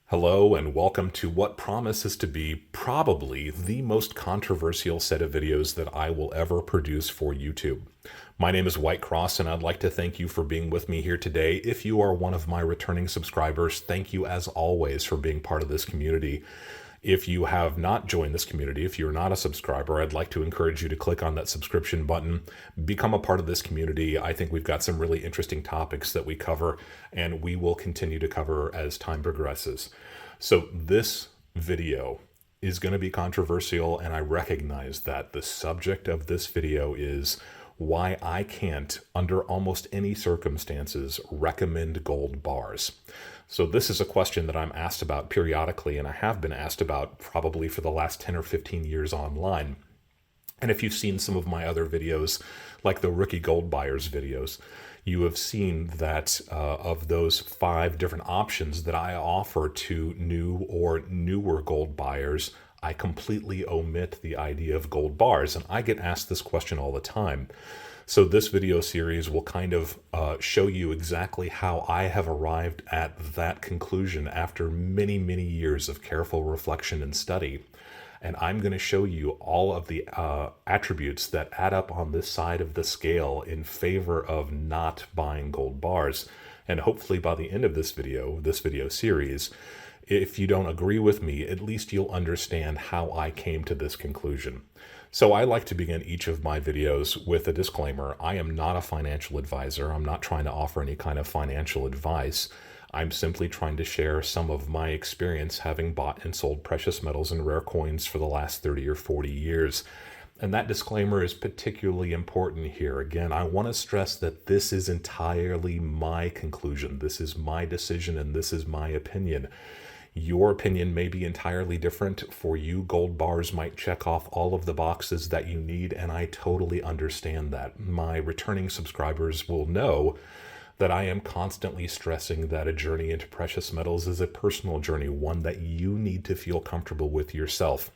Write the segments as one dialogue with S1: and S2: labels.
S1: Hello and welcome to what promises to be probably the most controversial set of videos that I will ever produce for YouTube. My name is White Cross and I'd like to thank you for being with me here today. If you are one of my returning subscribers, thank you as always for being part of this community. If you have not joined this community, if you're not a subscriber, I'd like to encourage you to click on that subscription button, become a part of this community. I think we've got some really interesting topics that we cover, and we will continue to cover as time progresses. So this video is going to be controversial, and I recognize that. The subject of this video is why I can't, under almost any circumstances, recommend gold bars. So this is a question that I'm asked about periodically, and I have been asked about probably for the last 10 or 15 years online. And if you've seen some of my other videos, like the rookie gold buyers videos, you have seen that of those 5 different options that I offer to new or newer gold buyers, I completely omit the idea of gold bars. And I get asked this question all the time. So this video series will kind of show you exactly how I have arrived at that conclusion after many, many years of careful reflection and study. And I'm going to show you all of the attributes that add up on this side of the scale in favor of not buying gold bars. And hopefully by the end of this video series, if you don't agree with me, at least you'll understand how I came to this conclusion. So I like to begin each of my videos with a disclaimer. I am not a financial advisor. I'm not trying to offer any kind of financial advice. I'm simply trying to share some of my experience having bought and sold precious metals and rare coins for the last 30 or 40 years. And that disclaimer is particularly important here. Again, I want to stress that this is entirely my conclusion. This is my decision and this is my opinion. Your opinion may be entirely different. For you, gold bars might check off all of the boxes that you need, and I totally understand that. My returning subscribers will know that I am constantly stressing that a journey into precious metals is a personal journey, one that you need to feel comfortable with yourself.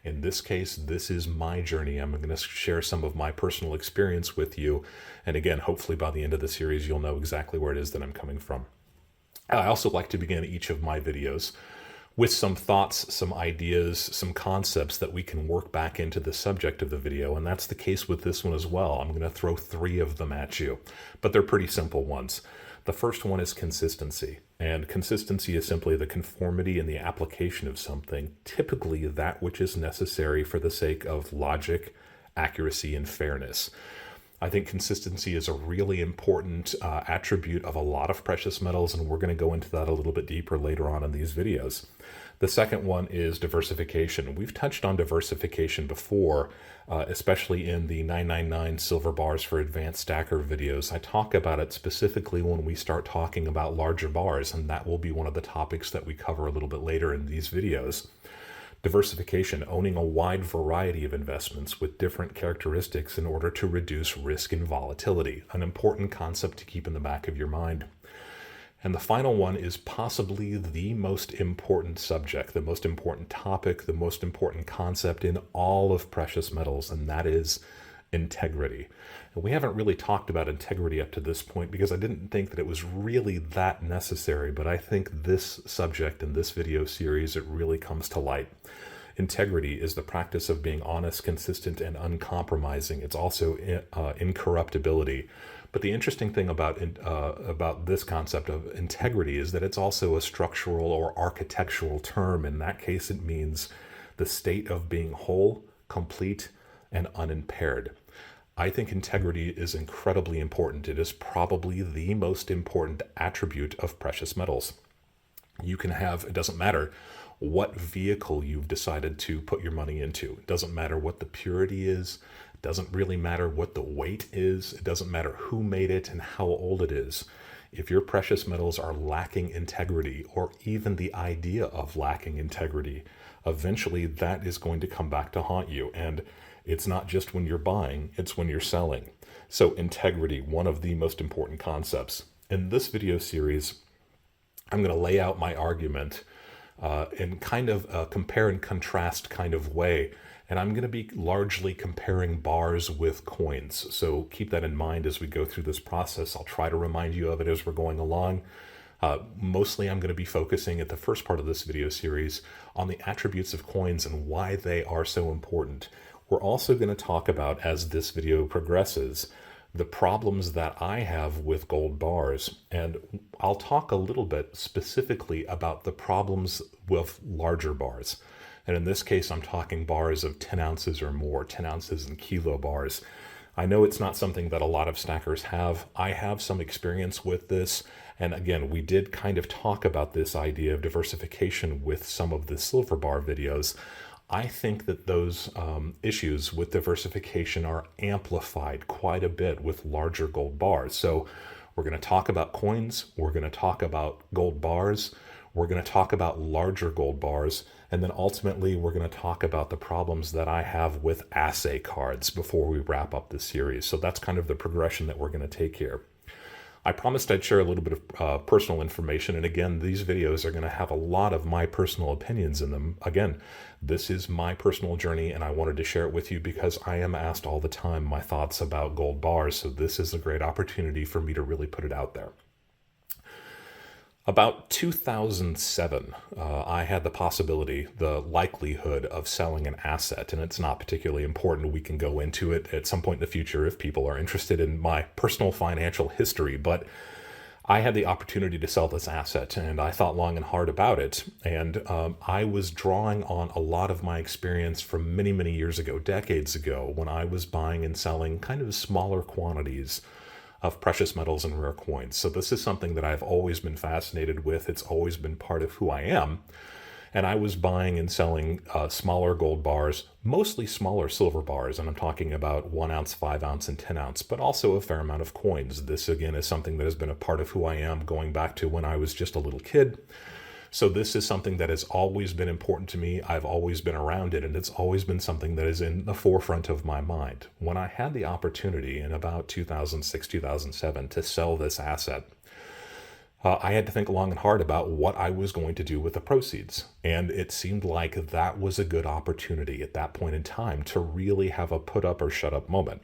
S1: In this case, this is my journey. I'm going to share some of my personal experience with you. And again, hopefully by the end of the series, you'll know exactly where it is that I'm coming from. I also like to begin each of my videos with some thoughts, some ideas, some concepts that we can work back into the subject of the video, and that's the case with this one as well. I'm going to throw 3 of them at you, but they're pretty simple ones. The first one is consistency, and consistency is simply the conformity in the application of something, typically that which is necessary for the sake of logic, accuracy, and fairness. I think consistency is a really important attribute of a lot of precious metals, and we're going to go into that a little bit deeper later on in these videos. The second one is diversification. We've touched on diversification before, especially in the 999 silver bars for advanced stacker videos. I talk about it specifically when we start talking about larger bars, and that will be one of the topics that we cover a little bit later in these videos. Diversification, owning a wide variety of investments with different characteristics in order to reduce risk and volatility, an important concept to keep in the back of your mind. And the final one is possibly the most important subject, the most important topic, the most important concept in all of precious metals, and that is integrity. And we haven't really talked about integrity up to this point because I didn't think that it was really that necessary, but I think this subject in this video series, it really comes to light. Integrity is the practice of being honest, consistent, and uncompromising. It's also incorruptibility. But the interesting thing about this concept of integrity is that it's also a structural or architectural term. In that case, it means the state of being whole, complete, and unimpaired. I think integrity is incredibly important. It is probably the most important attribute of precious metals. You can have, it doesn't matter what vehicle you've decided to put your money into. It doesn't matter what the purity is. It doesn't really matter what the weight is. It doesn't matter who made it and how old it is. If your precious metals are lacking integrity, or even the idea of lacking integrity, eventually that is going to come back to haunt you. And it's not just when you're buying, it's when you're selling. So integrity, one of the most important concepts. In this video series, I'm going to lay out my argument in kind of a compare and contrast kind of way. And I'm going to be largely comparing bars with coins. So keep that in mind as we go through this process. I'll try to remind you of it as we're going along. Mostly I'm going to be focusing at the first part of this video series on the attributes of coins and why they are so important. We're also going to talk about, as this video progresses, the problems that I have with gold bars, and I'll talk a little bit specifically about the problems with larger bars. And in this case, I'm talking bars of 10 ounces or more, 10 ounces and kilo bars. I know it's not something that a lot of stackers have. I have some experience with this. And again, we did kind of talk about this idea of diversification with some of the silver bar videos. I think that those issues with diversification are amplified quite a bit with larger gold bars. So we're going to talk about coins, we're going to talk about gold bars, we're going to talk about larger gold bars, and then ultimately we're going to talk about the problems that I have with assay cards before we wrap up this series. So that's kind of the progression that we're going to take here. I promised I'd share a little bit of personal information, and again, these videos are going to have a lot of my personal opinions in them. Again, this is my personal journey, and I wanted to share it with you because I am asked all the time my thoughts about gold bars, so this is a great opportunity for me to really put it out there. About 2007, I had the possibility, the likelihood of selling an asset, and it's not particularly important. We can go into it at some point in the future if people are interested in my personal financial history, but I had the opportunity to sell this asset, and I thought long and hard about it, and I was drawing on a lot of my experience from many, many years ago, decades ago, when I was buying and selling kind of smaller quantities of precious metals and rare coins. So this is something that I've always been fascinated with. It's always been part of who I am. And I was buying and selling smaller gold bars, mostly smaller silver bars, and I'm talking about 1 ounce, 5 ounce, and 10 ounce, but also a fair amount of coins. This, again, is something that has been a part of who I am going back to when I was just a little kid. So this is something that has always been important to me. I've always been around it, and it's always been something that is in the forefront of my mind. When I had the opportunity in about 2006, 2007 to sell this asset, I had to think long and hard about what I was going to do with the proceeds. And it seemed like that was a good opportunity at that point in time to really have a put up or shut up moment.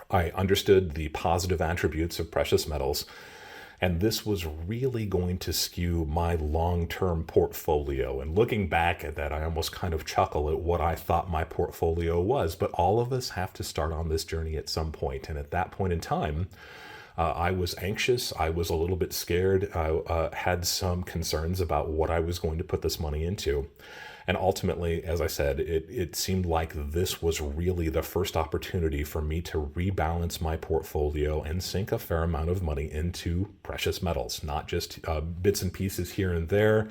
S1: I understood the positive attributes of precious metals, and this was really going to skew my long-term portfolio. And looking back at that, I almost kind of chuckle at what I thought my portfolio was. But all of us have to start on this journey at some point. And at that point in time, I was anxious. I was a little bit scared. I had some concerns about what I was going to put this money into. And ultimately, as I said, it seemed like this was really the first opportunity for me to rebalance my portfolio and sink a fair amount of money into precious metals, not just bits and pieces here and there,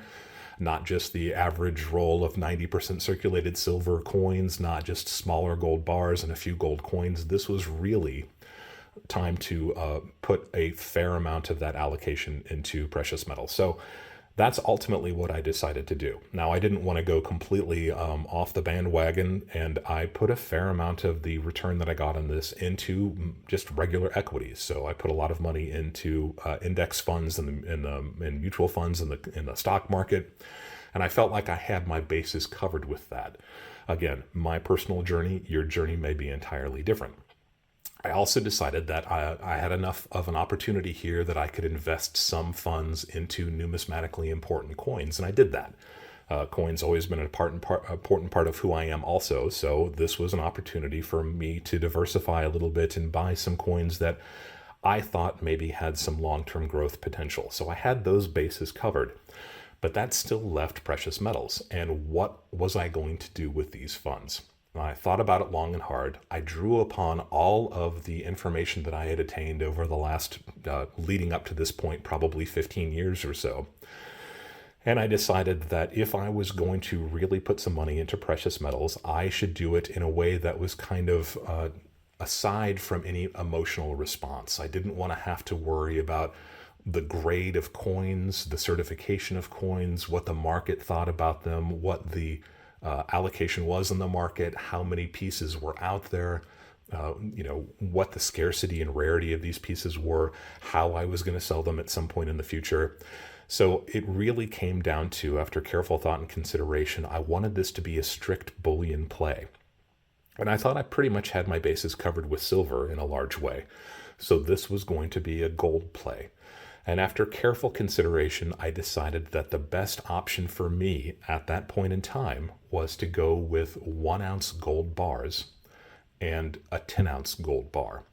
S1: not just the average roll of 90% circulated silver coins, not just smaller gold bars and a few gold coins. This was really time to put a fair amount of that allocation into precious metals. So that's ultimately what I decided to do. Now, I didn't want to go completely off the bandwagon, and I put a fair amount of the return that I got on this into just regular equities. So I put a lot of money into index funds and mutual funds in the stock market, and I felt like I had my bases covered with that. Again, my personal journey, your journey may be entirely different. I also decided that I had enough of an opportunity here that I could invest some funds into numismatically important coins, and I did that. Coins always been an important part of who I am also, so this was an opportunity for me to diversify a little bit and buy some coins that I thought maybe had some long-term growth potential. So I had those bases covered, but that still left precious metals. And what was I going to do with these funds? I thought about it long and hard. I drew upon all of the information that I had attained over the last, leading up to this point, probably 15 years or so. And I decided that if I was going to really put some money into precious metals, I should do it in a way that was kind of aside from any emotional response. I didn't want to have to worry about the grade of coins, the certification of coins, what the market thought about them, what the allocation was in the market, how many pieces were out there, what the scarcity and rarity of these pieces were, how I was going to sell them at some point in the future. So it really came down to, after careful thought and consideration, I wanted this to be a strict bullion play. And I thought I pretty much had my bases covered with silver in a large way. So this was going to be a gold play. And after careful consideration, I decided that the best option for me at that point in time was to go with 1 ounce gold bars and a 10-ounce gold bar.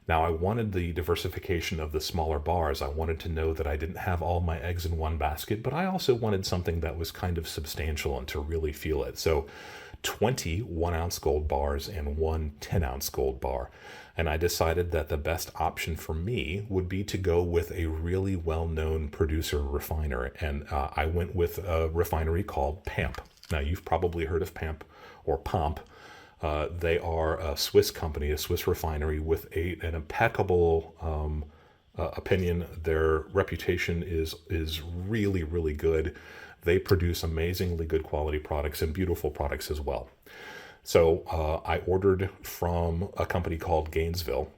S1: Now, I wanted the diversification of the smaller bars. I wanted to know that I didn't have all my eggs in one basket, but I also wanted something that was kind of substantial and to really feel it. So 20 1 ounce gold bars and one 10-ounce gold bar. And I decided that the best option for me would be to go with a really well-known producer refiner. And I went with a refinery called PAMP. Now, you've probably heard of PAMP or POMP. They are a Swiss company, a Swiss refinery with an impeccable opinion. Their reputation is really, really good. They produce amazingly good quality products and beautiful products as well. So I ordered from a company called Gainesville,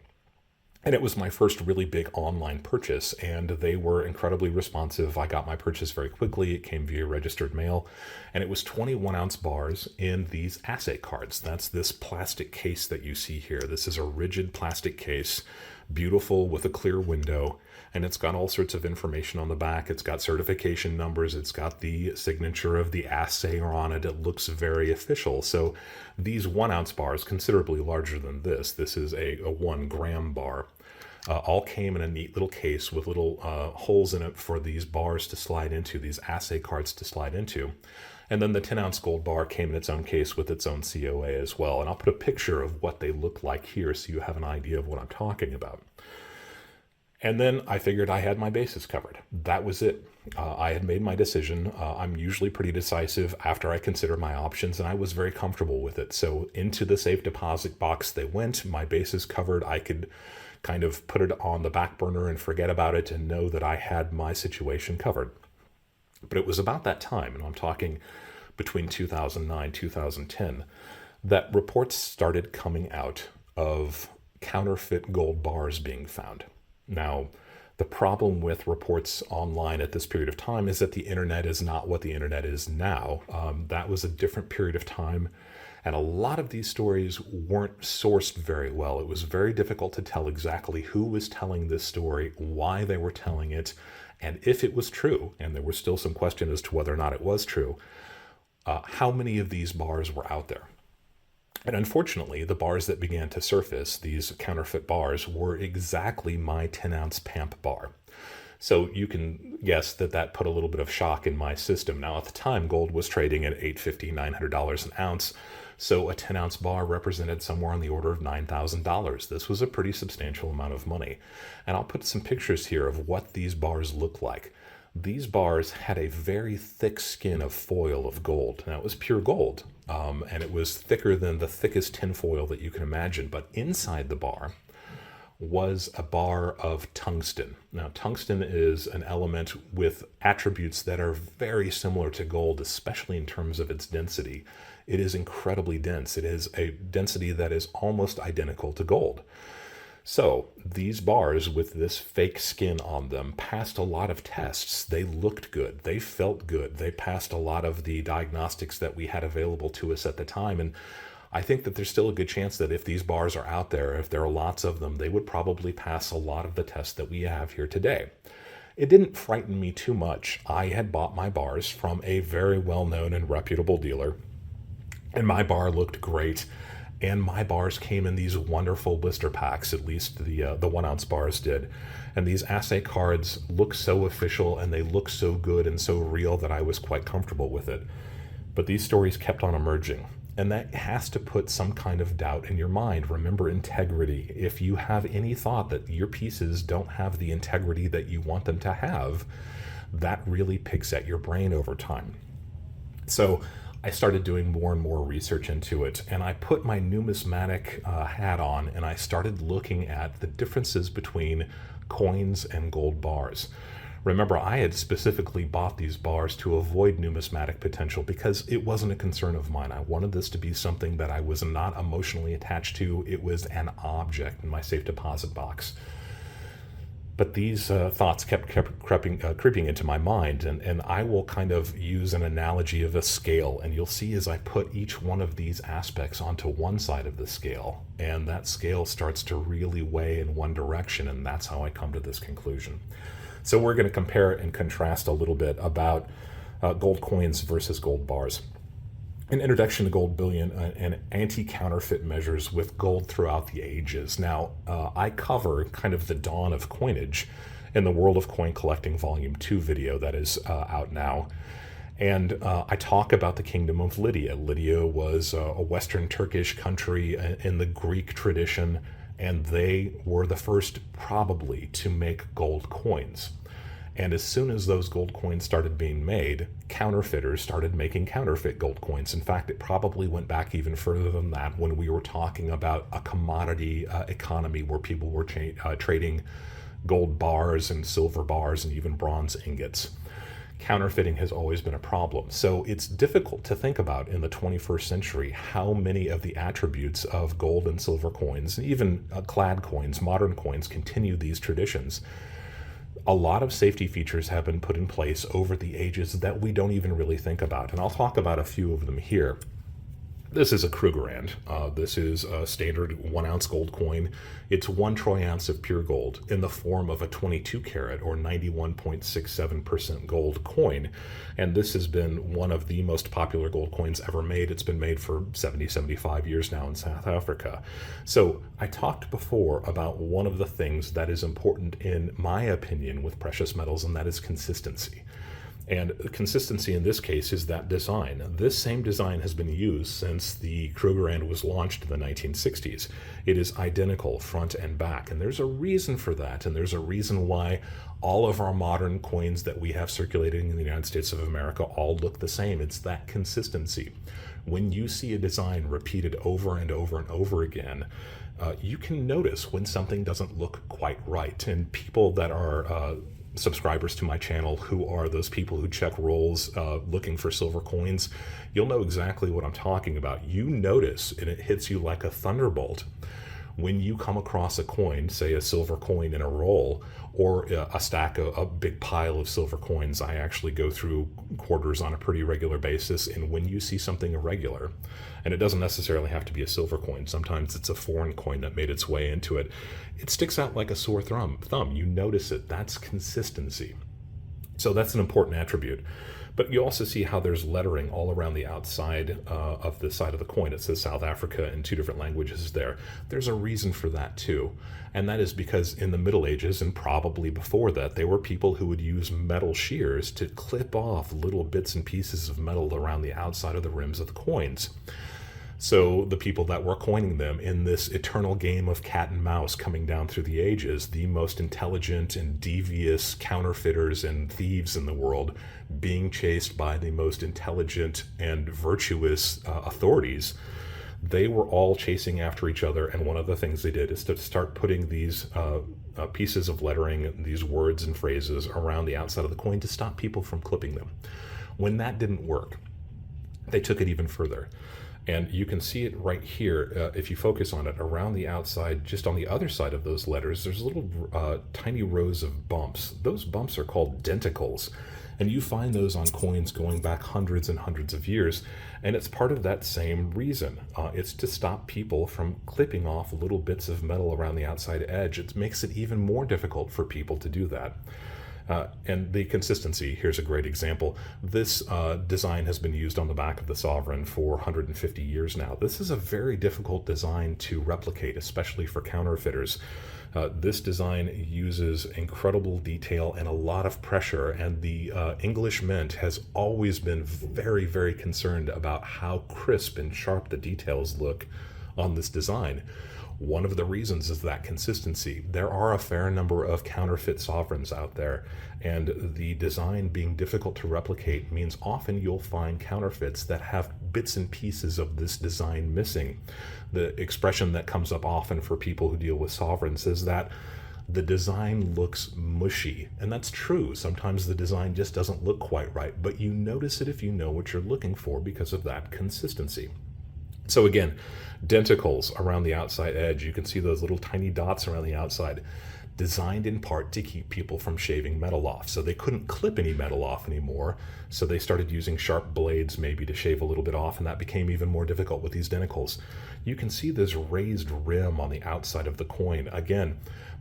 S1: and it was my first really big online purchase, and they were incredibly responsive. I got my purchase very quickly. It came via registered mail, and it was 21-ounce bars in these assay cards. That's this plastic case that you see here. This is a rigid plastic case, beautiful with a clear window, and it's got all sorts of information on the back. It's got certification numbers. It's got the signature of the assayer on it. It looks very official. So these 1 ounce bars, considerably larger than this is a 1 gram bar, all came in a neat little case with little holes in it for these bars to slide into, these assay cards to slide into. And then the 10-ounce gold bar came in its own case with its own COA as well. And I'll put a picture of what they look like here so you have an idea of what I'm talking about. And then I figured I had my bases covered. That was it. I had made my decision. I'm usually pretty decisive after I consider my options, and I was very comfortable with it. So into the safe deposit box they went, my bases covered. I could kind of put it on the back burner and forget about it and know that I had my situation covered. But it was about that time, and I'm talking between 2009, 2010, that reports started coming out of counterfeit gold bars being found. Now, the problem with reports online at this period of time is that the internet is not what the internet is now. That was a different period of time, and a lot of these stories weren't sourced very well. It was very difficult to tell exactly who was telling this story, why they were telling it, and if it was true, and there was still some question as to whether or not it was true, how many of these bars were out there. And unfortunately, the bars that began to surface, these counterfeit bars, were exactly my 10-ounce PAMP bar. So you can guess that that put a little bit of shock in my system. Now, at the time, gold was trading at $850, $900 an ounce. So a 10-ounce bar represented somewhere on the order of $9,000. This was a pretty substantial amount of money. And I'll put some pictures here of what these bars look like. These bars had a very thick skin of foil of gold. Now, it was pure gold, and it was thicker than the thickest tinfoil that you can imagine. But inside the bar was a bar of tungsten. Now, tungsten is an element with attributes that are very similar to gold, especially in terms of its density. It is incredibly dense. It is a density that is almost identical to gold. So these bars with this fake skin on them passed a lot of tests. They looked good. They felt good. They passed a lot of the diagnostics that we had available to us at the time. And I think that there's still a good chance that if these bars are out there, if there are lots of them, they would probably pass a lot of the tests that we have here today. It didn't frighten me too much. I had bought my bars from a very well-known and reputable dealer, and my bar looked great. And my bars came in these wonderful blister packs, at least the 1-ounce bars did. And these assay cards look so official and they look so good and so real that I was quite comfortable with it. But these stories kept on emerging. And that has to put some kind of doubt in your mind. Remember integrity. If you have any thought that your pieces don't have the integrity that you want them to have, that really picks at your brain over time. So I started doing more and more research into it, and I put my numismatic hat on, and I started looking at the differences between coins and gold bars. Remember, I had specifically bought these bars to avoid numismatic potential because it wasn't a concern of mine. I wanted this to be something that I was not emotionally attached to. It was an object in my safe deposit box. But these thoughts kept creeping into my mind, and I will kind of use an analogy of a scale, and you'll see as I put each one of these aspects onto one side of the scale, and that scale starts to really weigh in one direction, and that's how I come to this conclusion. So we're going to compare and contrast a little bit about gold coins versus gold bars. An introduction to gold bullion and anti-counterfeit measures with gold throughout the ages. Now, I cover kind of the dawn of coinage in the World of Coin Collecting Volume 2 video that is out now. And I talk about the Kingdom of Lydia. Lydia was a Western Turkish country in the Greek tradition, and they were the first probably to make gold coins. And as soon as those gold coins started being made, counterfeiters started making counterfeit gold coins. In fact, it probably went back even further than that when we were talking about a commodity economy where people were trading gold bars and silver bars and even bronze ingots. Counterfeiting has always been a problem. So it's difficult to think about in the 21st century how many of the attributes of gold and silver coins, and even clad coins, modern coins, continue these traditions. A lot of safety features have been put in place over the ages that we don't even really think about. And I'll talk about a few of them here. This is a Krugerrand. This is a standard 1 ounce gold coin. It's 1 troy ounce of pure gold in the form of a 22 karat or 91.67% gold coin. And this has been one of the most popular gold coins ever made. It's been made for 75 years now in South Africa. So I talked before about one of the things that is important in my opinion with precious metals, and that is consistency. And consistency in this case is that design. This same design has been used since the Krugerrand was launched in the 1960s. It is identical front and back, and there's a reason for that, and there's a reason why all of our modern coins that we have circulating in the United States of America all look the same. It's that consistency. When you see a design repeated over and over and over again, you can notice when something doesn't look quite right. And people that are subscribers to my channel who are those people who check rolls looking for silver coins, you'll know exactly what I'm talking about. You notice, and it hits you like a thunderbolt, when you come across a coin, say a silver coin in a roll, or a stack, a big pile of silver coins. I actually go through quarters on a pretty regular basis, and when you see something irregular, and it doesn't necessarily have to be a silver coin, sometimes it's a foreign coin that made its way into it, it sticks out like a sore thumb. You notice it. That's consistency. So that's an important attribute. But you also see how there's lettering all around the outside of the side of the coin. It says South Africa in 2 different languages there. There's a reason for that too. And that is because in the Middle Ages, and probably before that, there were people who would use metal shears to clip off little bits and pieces of metal around the outside of the rims of the coins. So the people that were coining them in this eternal game of cat and mouse coming down through the ages, the most intelligent and devious counterfeiters and thieves in the world being chased by the most intelligent and virtuous authorities, they were all chasing after each other. And one of the things they did is to start putting these pieces of lettering, these words and phrases around the outside of the coin to stop people from clipping them. When that didn't work, they took it even further. And you can see it right here, if you focus on it, around the outside, just on the other side of those letters, there's little tiny rows of bumps. Those bumps are called denticles. And you find those on coins going back hundreds and hundreds of years. And it's part of that same reason. It's to stop people from clipping off little bits of metal around the outside edge. It makes it even more difficult for people to do that. And the consistency, here's a great example. This design has been used on the back of the sovereign for 150 years now. This is a very difficult design to replicate, especially for counterfeiters. This design uses incredible detail and a lot of pressure, and the English Mint has always been very, very concerned about how crisp and sharp the details look on this design. One of the reasons is that consistency. There are a fair number of counterfeit sovereigns out there, and the design being difficult to replicate means often you'll find counterfeits that have bits and pieces of this design missing. The expression that comes up often for people who deal with sovereigns is that the design looks mushy, and that's true. Sometimes the design just doesn't look quite right, but you notice it if you know what you're looking for because of that consistency. So again, denticles around the outside edge. You can see those little tiny dots around the outside, designed in part to keep people from shaving metal off. So they couldn't clip any metal off anymore. So they started using sharp blades maybe to shave a little bit off, and that became even more difficult with these denticles. You can see this raised rim on the outside of the coin. Again,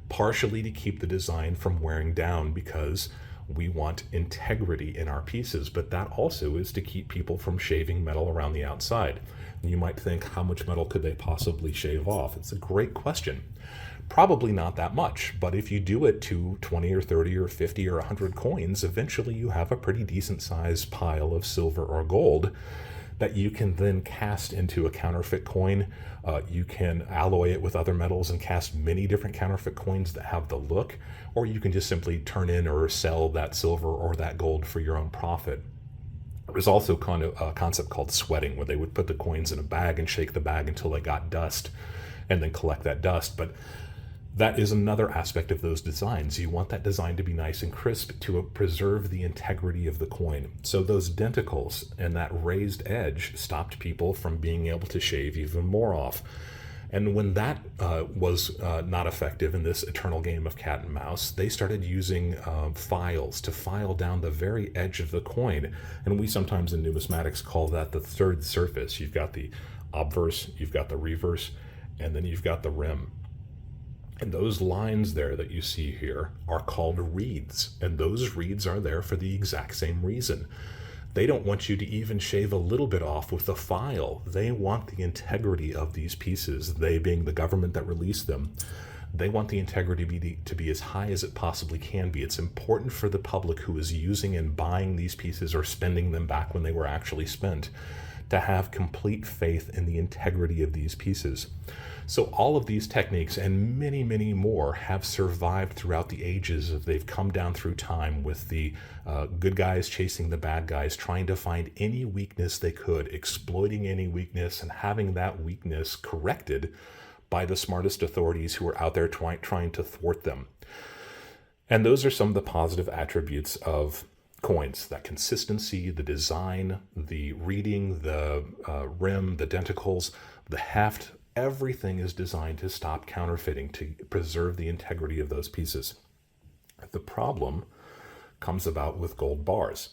S1: partially to keep the design from wearing down because we want integrity in our pieces, but that also is to keep people from shaving metal around the outside. You might think, how much metal could they possibly shave off? It's a great question. Probably not that much, but if you do it to 20 or 30 or 50 or 100 coins, eventually you have a pretty decent sized pile of silver or gold that you can then cast into a counterfeit coin. You can alloy it with other metals and cast many different counterfeit coins that have the look, or you can just simply turn in or sell that silver or that gold for your own profit. There's also kind of a concept called sweating, where they would put the coins in a bag and shake the bag until they got dust and then collect that dust. But that is another aspect of those designs. You want that design to be nice and crisp to preserve the integrity of the coin. So those denticles and that raised edge stopped people from being able to shave even more off. And when that was not effective in this eternal game of cat and mouse, they started using files to file down the very edge of the coin. And we sometimes in numismatics call that the third surface. You've got the obverse, you've got the reverse, and then you've got the rim. And those lines there that you see here are called reeds. And those reeds are there for the exact same reason. They don't want you to even shave a little bit off with a file. They want the integrity of these pieces, they being the government that released them. They want the integrity to be as high as it possibly can be. It's important for the public who is using and buying these pieces or spending them back when they were actually spent to have complete faith in the integrity of these pieces. So all of these techniques and many, many more have survived throughout the ages. They've come down through time with the good guys chasing the bad guys, trying to find any weakness they could, exploiting any weakness and having that weakness corrected by the smartest authorities who are out there trying to thwart them. And those are some of the positive attributes of coins: that consistency, the design, the reading, the rim, the denticles, the heft. Everything is designed to stop counterfeiting, to preserve the integrity of those pieces. The problem comes about with gold bars.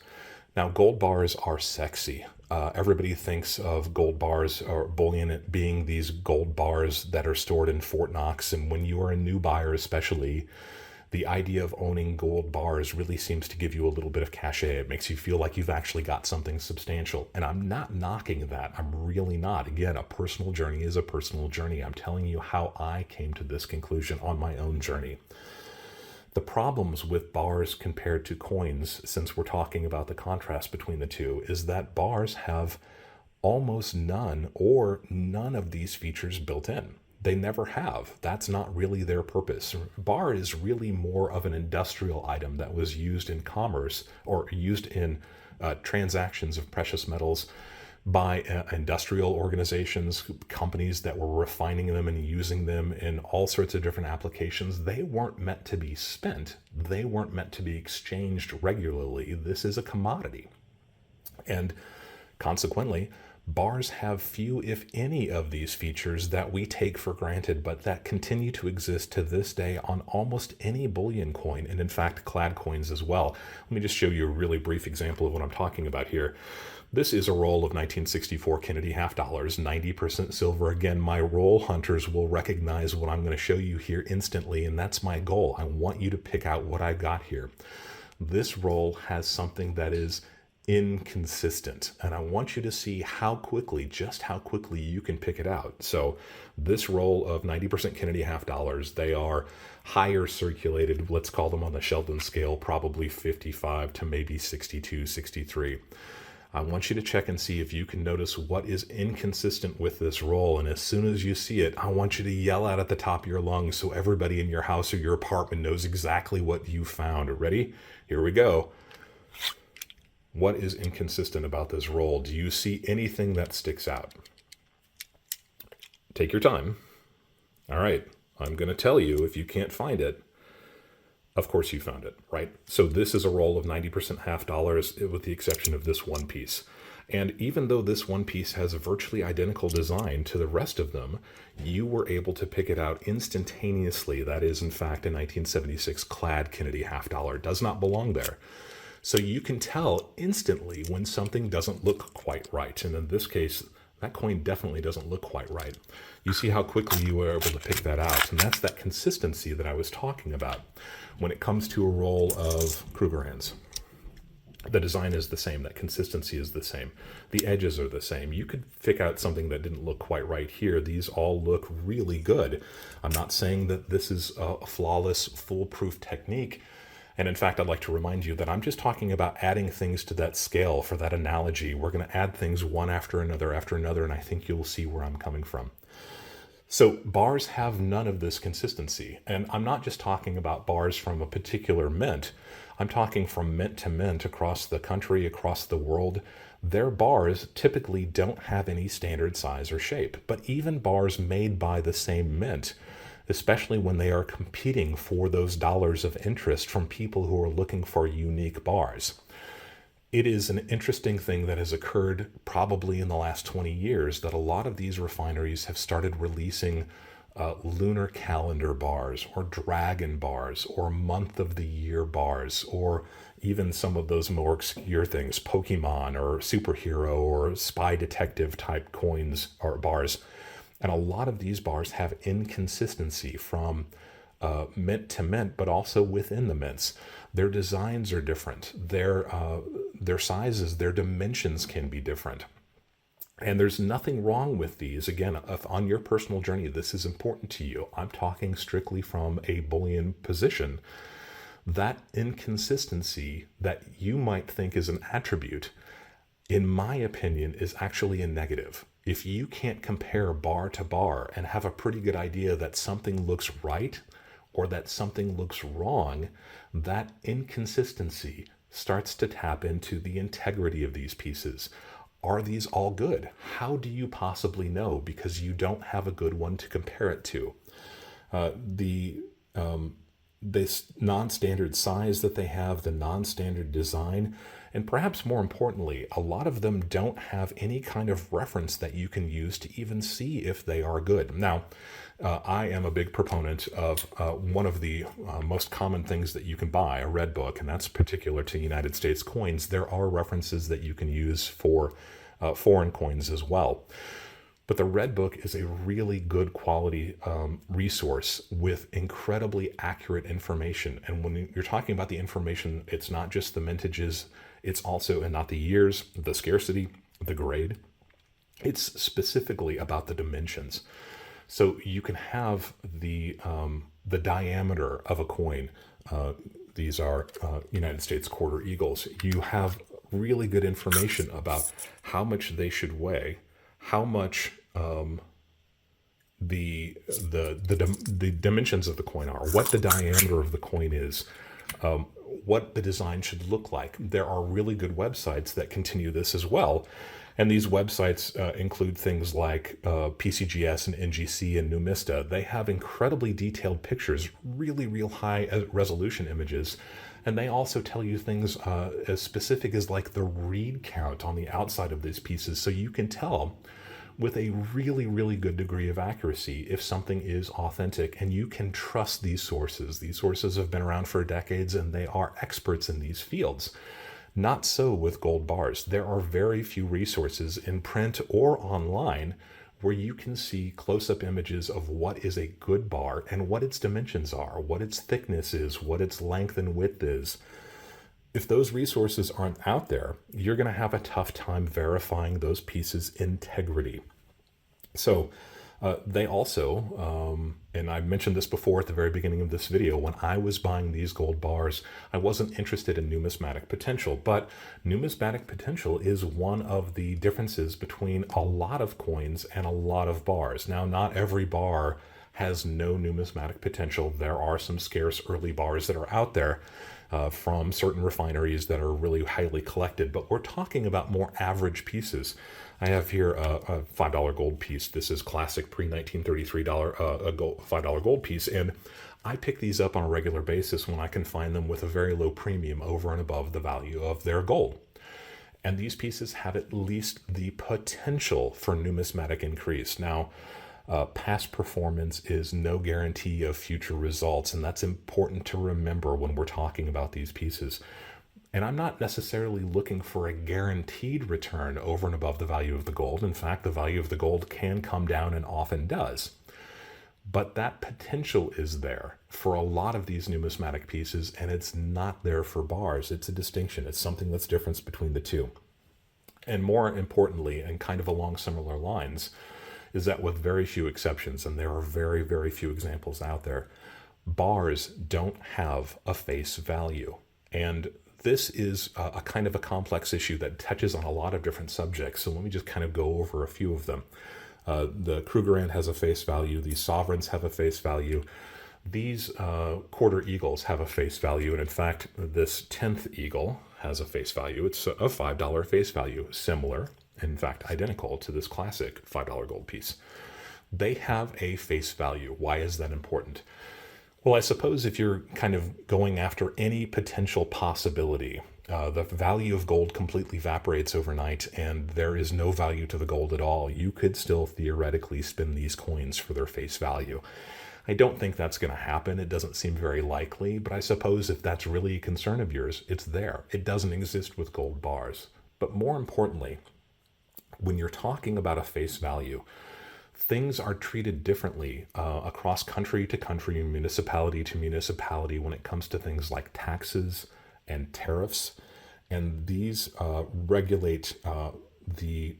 S1: Now, gold bars are sexy. Everybody thinks of gold bars or bullion being these gold bars that are stored in Fort Knox. And when you are a new buyer, especially, the idea of owning gold bars really seems to give you a little bit of cachet. It makes you feel like you've actually got something substantial. And I'm not knocking that. I'm really not. Again, a personal journey is a personal journey. I'm telling you how I came to this conclusion on my own journey. The problems with bars compared to coins, since we're talking about the contrast between the two, is that bars have almost none or none of these features built in. They never have. That's not really their purpose. Bar is really more of an industrial item that was used in commerce or used in transactions of precious metals by industrial organizations, companies that were refining them and using them in all sorts of different applications. They weren't meant to be spent. They weren't meant to be exchanged regularly. This is a commodity. And consequently, bars have few, if any, of these features that we take for granted, but that continue to exist to this day on almost any bullion coin, and in fact, clad coins as well. Let me just show you a really brief example of what I'm talking about here. This is a roll of 1964 Kennedy half dollars, 90% silver. Again, my roll hunters will recognize what I'm going to show you here instantly, and that's my goal. I want you to pick out what I got here. This roll has something that is inconsistent, and I want you to see just how quickly you can pick it out. So this roll of 90% Kennedy half dollars, they are higher circulated, let's call them on the Sheldon scale, probably 55 to maybe 62, 63. I want you to check and see if you can notice what is inconsistent with this roll, and as soon as you see it, I want you to yell out at the top of your lungs so everybody in your house or your apartment knows exactly what you found. Ready? Here we go. What is inconsistent about this roll? Do you see anything that sticks out? Take your time. All right, I'm going to tell you if you can't find it. Of course you found it, right? So this is a roll of 90% half dollars with the exception of this one piece. And even though this one piece has a virtually identical design to the rest of them, you were able to pick it out instantaneously. That is, in fact, a 1976 clad Kennedy half dollar. It does not belong there. So you can tell instantly when something doesn't look quite right. And in this case, that coin definitely doesn't look quite right. You see how quickly you were able to pick that out, and that's that consistency that I was talking about when it comes to a roll of Krugerrands. The design is the same, that consistency is the same, the edges are the same. You could pick out something that didn't look quite right here. These all look really good. I'm not saying that this is a flawless, foolproof technique. And in fact, I'd like to remind you that I'm just talking about adding things to that scale for that analogy. We're going to add things one after another, and I think you'll see where I'm coming from. So bars have none of this consistency. And I'm not just talking about bars from a particular mint. I'm talking from mint to mint across the country, across the world. Their bars typically don't have any standard size or shape. But even bars made by the same mint, especially when they are competing for those dollars of interest from people who are looking for unique bars. It is an interesting thing that has occurred probably in the last 20 years that a lot of these refineries have started releasing lunar calendar bars or dragon bars or month of the year bars, or even some of those more obscure things, Pokemon or superhero or spy detective type coins or bars. And a lot of these bars have inconsistency from mint to mint, but also within the mints. Their designs are different. Their sizes, their dimensions can be different. And there's nothing wrong with these. Again, if on your personal journey, this is important to you. I'm talking strictly from a bullion position. That inconsistency that you might think is an attribute, in my opinion, is actually a negative. If you can't compare bar to bar and have a pretty good idea that something looks right or that something looks wrong, that inconsistency starts to tap into the integrity of these pieces. Are these all good? How do you possibly know? Because you don't have a good one to compare it to. This non-standard size that they have, the non-standard design, and perhaps more importantly, a lot of them don't have any kind of reference that you can use to even see if they are good. Now, I am a big proponent of one of the most common things that you can buy, a red book, and that's particular to United States coins. There are references that you can use for foreign coins as well. But the Red Book is a really good quality resource with incredibly accurate information. And when you're talking about the information, it's not just the mintages, it's also, and not the years, the scarcity, the grade. It's specifically about the dimensions. So you can have the diameter of a coin. These are United States quarter eagles. You have really good information about how much they should weigh, how much the dimensions of the coin are, what the diameter of the coin is, what the design should look like. There are really good websites that continue this as well. And these websites include things like PCGS and NGC and Numista. They have incredibly detailed pictures, really real high resolution images. And they also tell you things as specific as like the read count on the outside of these pieces. So you can tell with a really, really good degree of accuracy if something is authentic, and you can trust these sources. These sources have been around for decades and they are experts in these fields. Not so with gold bars. There are very few resources in print or online where you can see close-up images of what is a good bar and what its dimensions are, what its thickness is, what its length and width is. If those resources aren't out there, you're going to have a tough time verifying those pieces' integrity. So they also, and I mentioned this before at the very beginning of this video, when I was buying these gold bars, I wasn't interested in numismatic potential, but numismatic potential is one of the differences between a lot of coins and a lot of bars. Now, not every bar has no numismatic potential. There are some scarce early bars that are out there from certain refineries that are really highly collected, but we're talking about more average pieces. I have here a $5 gold piece. This is classic pre-1933 $5 gold piece, and I pick these up on a regular basis when I can find them with a very low premium over and above the value of their gold. And these pieces have at least the potential for numismatic increase. Now, past performance is no guarantee of future results, and that's important to remember when we're talking about these pieces. And I'm not necessarily looking for a guaranteed return over and above the value of the gold. In fact, the value of the gold can come down and often does. But that potential is there for a lot of these numismatic pieces, and it's not there for bars. It's a distinction. It's something that's different between the two. And more importantly, and kind of along similar lines, is that with very few exceptions, and there are very, very few examples out there, bars don't have a face value. And this is a kind of a complex issue that touches on a lot of different subjects. So let me just kind of go over a few of them. The Krugerrand has a face value. These sovereigns have a face value. These quarter eagles have a face value. And in fact, this 10th eagle has a face value. It's a $5 face value, similar, in fact, identical to this classic $5 gold piece. They have a face value. Why is that important? Well, I suppose if you're kind of going after any potential possibility, the value of gold completely evaporates overnight and there is no value to the gold at all, you could still theoretically spin these coins for their face value. I don't think that's going to happen. It doesn't seem very likely, but I suppose if that's really a concern of yours, it's there. It doesn't exist with gold bars. But more importantly, when you're talking about a face value, things are treated differently across country to country, municipality to municipality when it comes to things like taxes and tariffs. And these regulate the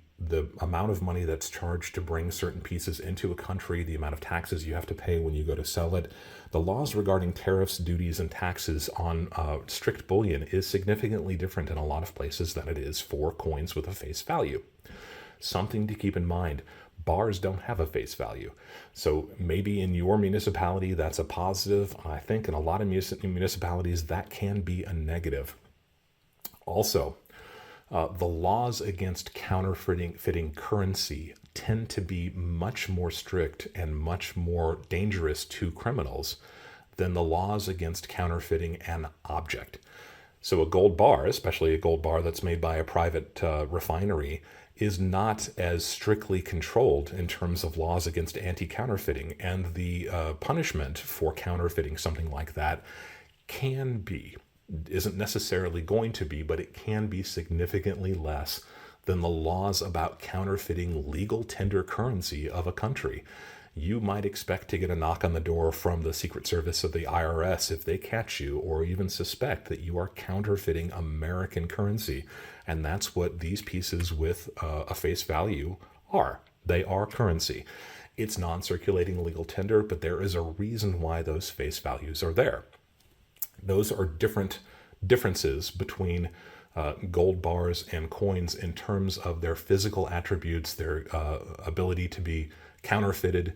S1: amount of money that's charged to bring certain pieces into a country, the amount of taxes you have to pay when you go to sell it. The laws regarding tariffs, duties, and taxes on strict bullion is significantly different in a lot of places than it is for coins with a face value. Something to keep in mind. Bars don't have a face value. So maybe in your municipality that's a positive. I think in a lot of municipalities that can be a negative. Also, the laws against counterfeiting currency tend to be much more strict and much more dangerous to criminals than the laws against counterfeiting an object. So a gold bar, especially a gold bar that's made by a private refinery, is not as strictly controlled in terms of laws against anti-counterfeiting, and the punishment for counterfeiting something like that isn't necessarily going to be, but it can be significantly less than the laws about counterfeiting legal tender currency of a country. You might expect to get a knock on the door from the Secret Service of the IRS if they catch you or even suspect that you are counterfeiting American currency. And that's what these pieces with a face value are. They are currency. It's non-circulating legal tender, but there is a reason why those face values are there. Those are differences between gold bars and coins in terms of their physical attributes, their ability to be counterfeited.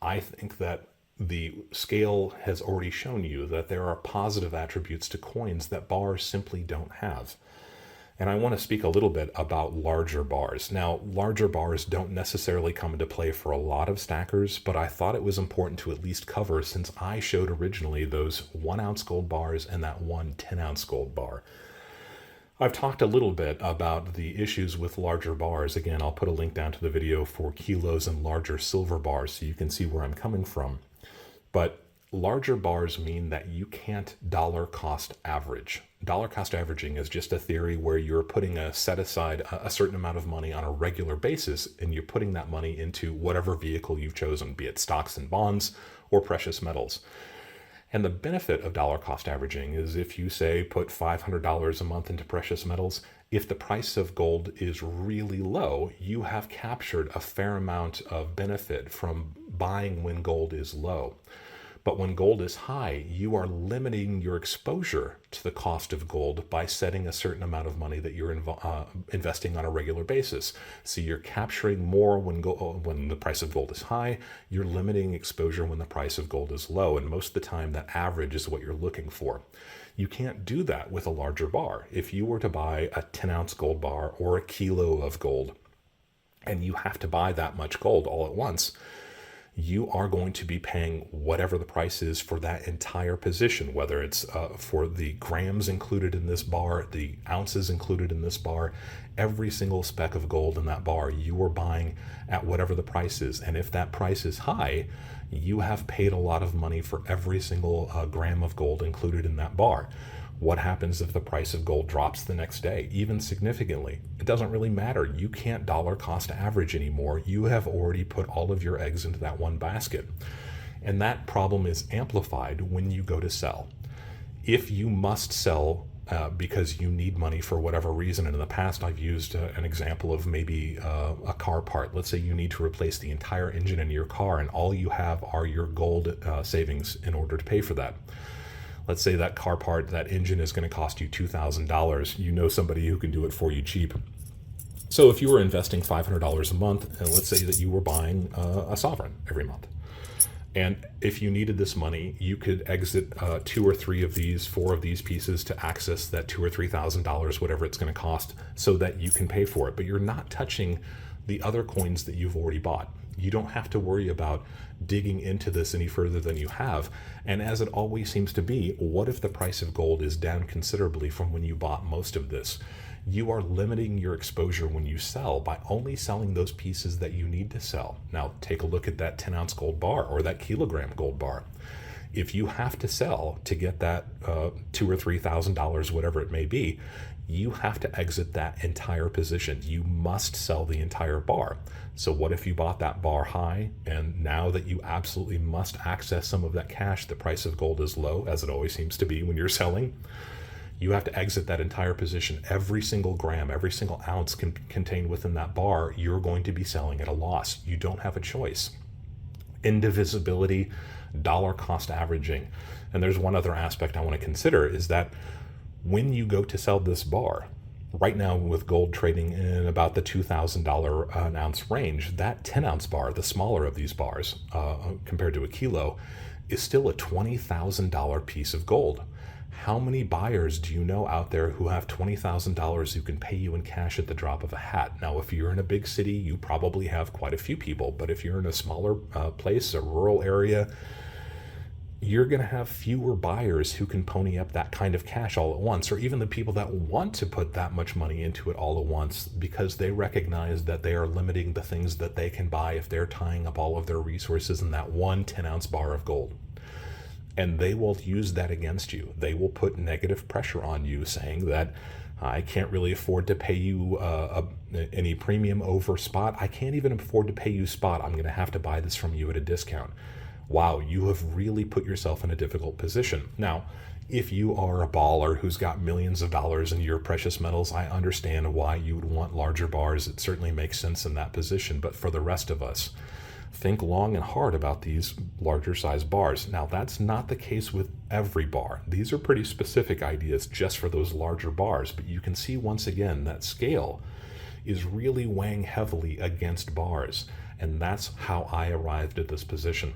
S1: I think that the scale has already shown you that there are positive attributes to coins that bars simply don't have. And I want to speak a little bit about larger bars. Now, larger bars don't necessarily come into play for a lot of stackers, but I thought it was important to at least cover since I showed originally those 1 ounce gold bars and that one 10-ounce gold bar. I've talked a little bit about the issues with larger bars. Again, I'll put a link down to the video for kilos and larger silver bars so you can see where I'm coming from. But larger bars mean that you can't dollar cost average. Dollar cost averaging is just a theory where you're putting set aside a certain amount of money on a regular basis, and you're putting that money into whatever vehicle you've chosen, be it stocks and bonds or precious metals. And the benefit of dollar cost averaging is if you say put $500 a month into precious metals, if the price of gold is really low, you have captured a fair amount of benefit from buying when gold is low. But when gold is high, you are limiting your exposure to the cost of gold by setting a certain amount of money that you're investing on a regular basis. So you're capturing more when the price of gold is high, you're limiting exposure when the price of gold is low. And most of the time, that average is what you're looking for. You can't do that with a larger bar. If you were to buy a 10-ounce gold bar or a kilo of gold, and you have to buy that much gold all at once, you are going to be paying whatever the price is for that entire position, whether it's for the grams included in this bar, the ounces included in this bar, every single speck of gold in that bar, you are buying at whatever the price is. And if that price is high, you have paid a lot of money for every single gram of gold included in that bar. What happens if the price of gold drops the next day, even significantly? It doesn't really matter. You can't dollar cost average anymore. You have already put all of your eggs into that one basket. And that problem is amplified when you go to sell. If you must sell because you need money for whatever reason, and in the past I've used an example of maybe a car part. Let's say you need to replace the entire engine in your car and all you have are your gold savings in order to pay for that. Let's say that car part, that engine is going to cost you $2,000. You know somebody who can do it for you cheap. So if you were investing $500 a month, and let's say that you were buying a Sovereign every month, and if you needed this money, you could exit 2 or 3 of these, 4 of these pieces to access that $2,000 or $3,000, whatever it's going to cost, so that you can pay for it. But you're not touching the other coins that you've already bought. You don't have to worry about digging into this any further than you have. And as it always seems to be, what if the price of gold is down considerably from when you bought most of this? You are limiting your exposure when you sell by only selling those pieces that you need to sell. Now, take a look at that 10-ounce gold bar or that kilogram gold bar. If you have to sell to get that $2,000 or $3,000, whatever it may be, you have to exit that entire position. You must sell the entire bar. So what if you bought that bar high, and now that you absolutely must access some of that cash, the price of gold is low, as it always seems to be when you're selling? You have to exit that entire position. Every single gram, every single ounce contained within that bar, you're going to be selling at a loss. You don't have a choice. Indivisibility, dollar cost averaging. And there's one other aspect I want to consider, is that when you go to sell this bar, right now with gold trading in about the $2,000 an ounce range, that 10-ounce bar, the smaller of these bars compared to a kilo, is still a $20,000 piece of gold. How many buyers do you know out there who have $20,000 who can pay you in cash at the drop of a hat? Now, if you're in a big city, you probably have quite a few people, but if you're in a smaller place, a rural area, you're going to have fewer buyers who can pony up that kind of cash all at once, or even the people that want to put that much money into it all at once, because they recognize that they are limiting the things that they can buy if they're tying up all of their resources in that one 10-ounce bar of gold. And they will use that against you. They will put negative pressure on you, saying that I can't really afford to pay you any premium over spot. I can't even afford to pay you spot. I'm going to have to buy this from you at a discount. Wow, you have really put yourself in a difficult position. Now, if you are a baller who's got millions of dollars in your precious metals, I understand why you would want larger bars. It certainly makes sense in that position. But for the rest of us, think long and hard about these larger size bars. Now, that's not the case with every bar. These are pretty specific ideas just for those larger bars, but you can see once again that scale is really weighing heavily against bars, and that's how I arrived at this position.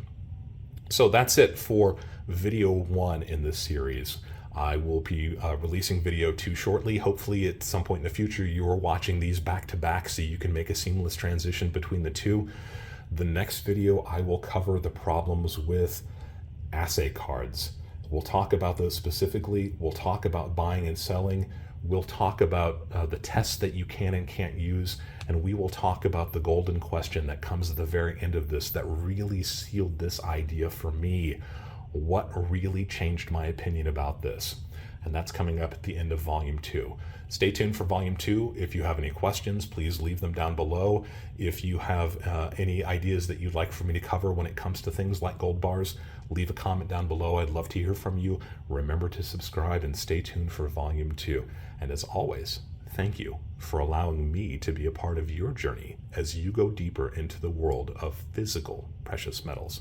S1: So that's it for video 1 in this series. I will be releasing video 2 shortly. Hopefully at some point in the future you are watching these back to back so you can make a seamless transition between the two. The next video, I will cover the problems with assay cards. We'll talk about those specifically. We'll talk about buying and selling. We'll talk about the tests that you can and can't use. And we will talk about the golden question that comes at the very end of this that really sealed this idea for me. What really changed my opinion about this? And that's coming up at the end of Volume 2. Stay tuned for Volume 2. If you have any questions, please leave them down below. If you have any ideas that you'd like for me to cover when it comes to things like gold bars, leave a comment down below. I'd love to hear from you. Remember to subscribe and stay tuned for Volume 2. And as always, thank you for allowing me to be a part of your journey as you go deeper into the world of physical precious metals.